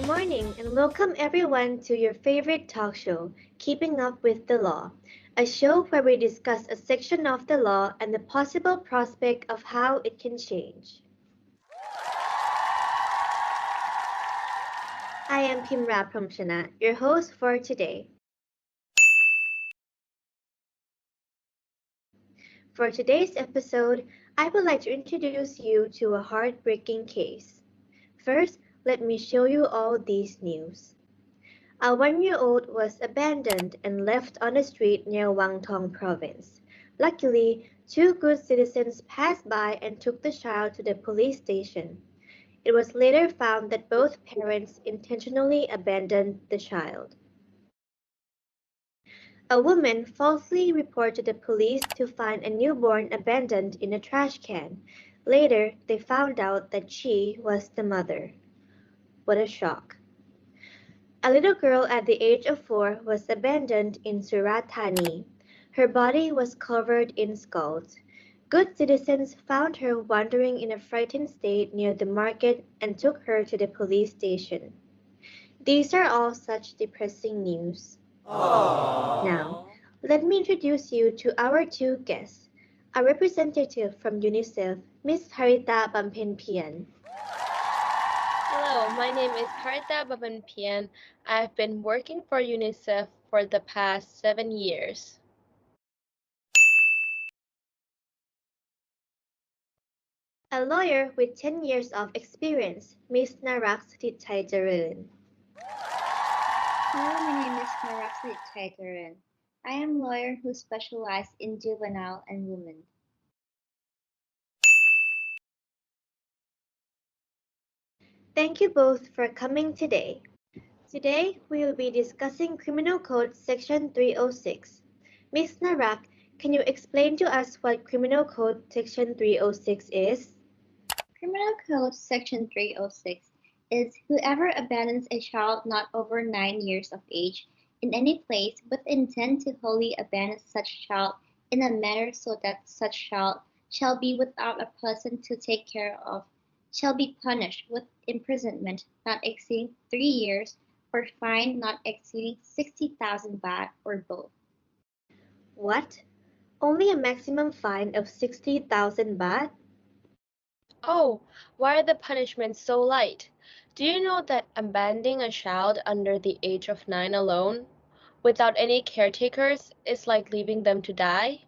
Good morning and welcome everyone to your favorite talk show, Keeping Up with the Law, a show where we discuss a section of the law and the possible prospect of how it can change. I am Pimra Phromchana, your host for today. For today's episode, I would like to introduce you to a heartbreaking case. First, let me show you all these news. A 1-year-old was abandoned and left on the street near Wangtong province. Luckily, two good citizens passed by and took the child to the police station. It was later found that both parents intentionally abandoned the child. A woman falsely reported the police to find a newborn abandoned in a trash can. Later, they found out that she was the mother. What a shock. A little girl at the age of 4 was abandoned in Surat Thani. Her body was covered in scalds. Good citizens found her wandering in a frightened state near the market and took her to the police station. These are all such depressing news. Now, let me introduce you to our two guests. A representative from UNICEF, Ms. Parita Bumpenpean. Hello, my name is Parita Bumpenpean. I've been working for UNICEF for the past 7 years. A lawyer with 10 years of experience, Ms. Narak Satitchaikaroen. Hello, my name is Narak Satitchaikaroen. I am a lawyer who specializes in juvenile and women. Thank you both for coming today. Today, we will be discussing Criminal Code Section 306. Ms. Narak, can you explain to us what Criminal Code Section 306 is? Criminal Code Section 306 is whoever abandons a child not over 9 years of age in any place with intent to wholly abandon such child in a manner so that such child shall be without a person to take care of shall be punished with imprisonment not exceeding 3 years or fine not exceeding 60,000 baht or both. What? Only a maximum fine of 60,000 baht? Oh, why are the punishments so light? Do you know that abandoning a child under the age of 9 alone, without any caretakers, is like leaving them to die?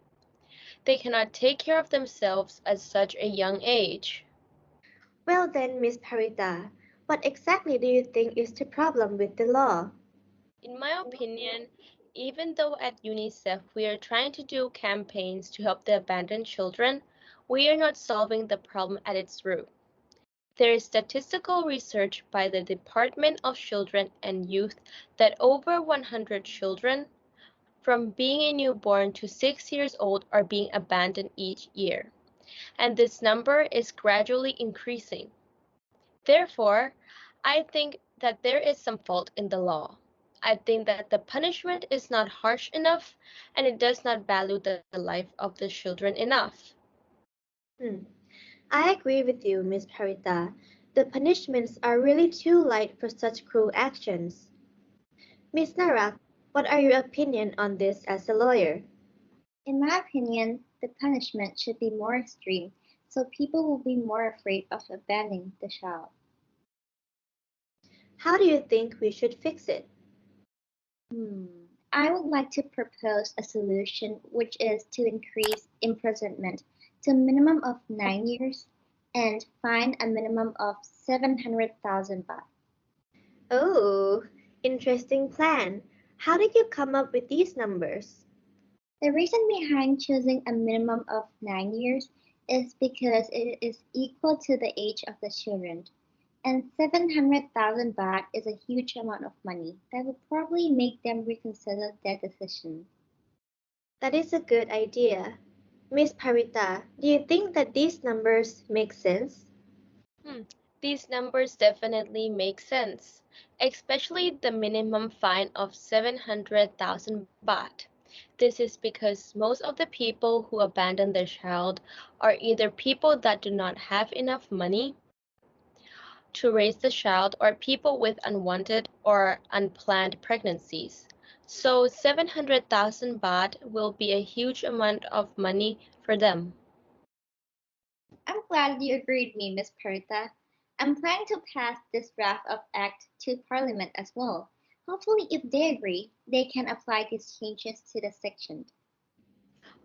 They cannot take care of themselves at such a young age. Well then, Ms. Parita, what exactly do you think is the problem with the law? In my opinion, even though at UNICEF we are trying to do campaigns to help the abandoned children, we are not solving the problem at its root. There is statistical research by the Department of Children and Youth that over 100 children, from being a newborn to 6 years old, are being abandoned each year, and this number is gradually increasing. Therefore, I think that there is some fault in the law. I think that the punishment is not harsh enough and it does not value the life of the children enough. I agree with you, Ms. Parita. The punishments are really too light for such cruel actions. Ms. Narak, what are your opinion on this as a lawyer? In my opinion, the punishment should be more extreme so people will be more afraid of abandoning the child. How do you think we should fix it? I would like to propose a solution which is to increase imprisonment to a minimum of 9 years and fine a minimum of 700,000 baht. Oh, interesting plan. How did you come up with these numbers? The reason behind choosing a minimum of 9 years is because it is equal to the age of the children, and 700,000 baht is a huge amount of money that will probably make them reconsider their decision. That is a good idea. Miss Parita, do you think that these numbers make sense? These numbers definitely make sense, especially the minimum fine of 700,000 baht. This is because most of the people who abandon their child are either people that do not have enough money to raise the child or people with unwanted or unplanned pregnancies. So 700,000 baht will be a huge amount of money for them. I'm glad you agreed with me, Miss Parita. I'm planning to pass this draft of Act to Parliament as well. Hopefully, if they agree, they can apply these changes to the section.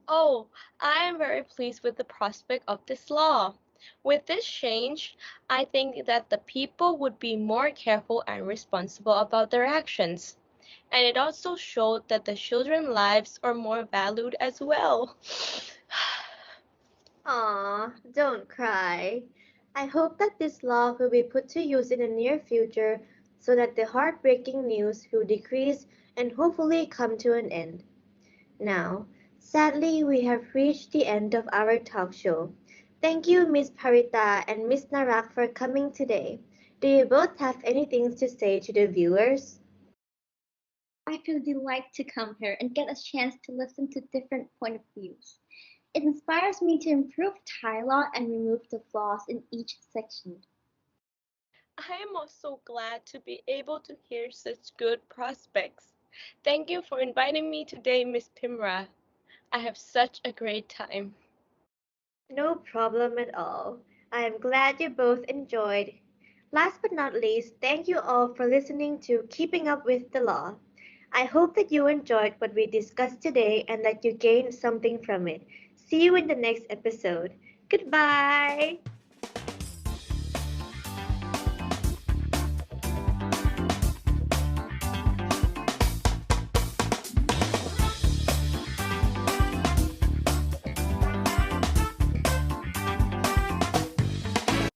Oh, I am very pleased with the prospect of this law. With this change, I think that the people would be more careful and responsible about their actions. And it also showed that the children's lives are more valued as well. Aw, don't cry. I hope that this law will be put to use in the near future so that the heartbreaking news will decrease and hopefully come to an end. Now, sadly, we have reached the end of our talk show. Thank you, Miss Parita and Miss Narak, for coming today. Do you both have anything to say to the viewers? I feel delighted to come here and get a chance to listen to different point of views. It inspires me to improve Thai law and remove the flaws in each section. I am also glad to be able to hear such good prospects. Thank you for inviting me today, Miss Pimra. I have such a great time. No problem at all. I am glad you both enjoyed. Last but not least, thank you all for listening to Keeping Up with the Law. I hope that you enjoyed what we discussed today and that you gained something from it. See you in the next episode. Goodbye.